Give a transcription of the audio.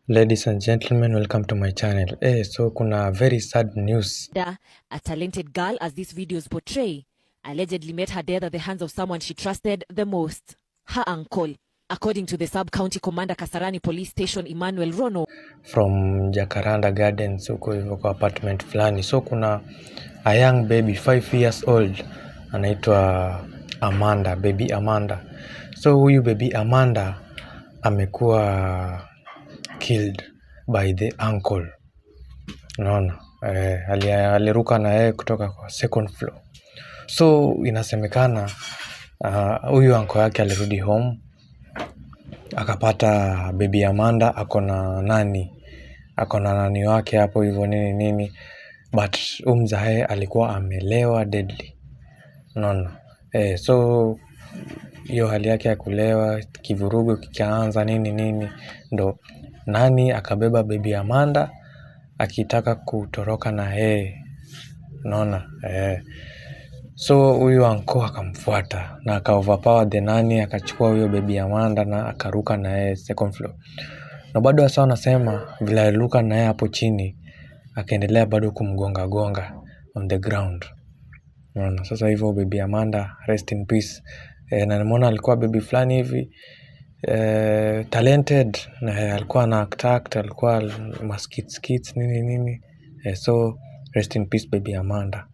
Ladies and gentlemen, welcome to my channel. So kuna very sad news. A talented girl, as these videos portray, allegedly met her death at the hands of someone she trusted the most, her uncle. According to the Sub-County Commander Kasarani Police Station, Emmanuel Rono, From Jacaranda Gardens, huko hivyo kwa apartment fulani. So kuna a young baby 5 years old anaitwa Amanda, baby Amanda. So huyu baby Amanda amekuwa killed by the uncle. Unaona? Aliruka na yeye kutoka kwa second floor. So inasemekana huyu uncle yake alirudi home, akapata baby Amanda akona nani wake hapo hivyo nini, but mzae alikuwa amelewa deadly. Unaona? So hiyo hali yake ya kulewa, kivurugu kikaanza nini, ndo nani akabeba baby Amanda akitaka kutoroka na yeye. Unaona? So huyu uncle akamfuata na akaoverpower the nani, akachukua huyo baby Amanda na akaruka na yeye second floor. Na bado wasa wanasema vile aliruka na yeye hapo chini, akaendelea bado kumgonga on the ground. Unaona? Sasa hivyo baby Amanda, rest in peace. Na nimeona alikuwa baby fulani hivi talented, na alikuwa na act, alikuwa maskits nini. So rest in peace baby Amanda.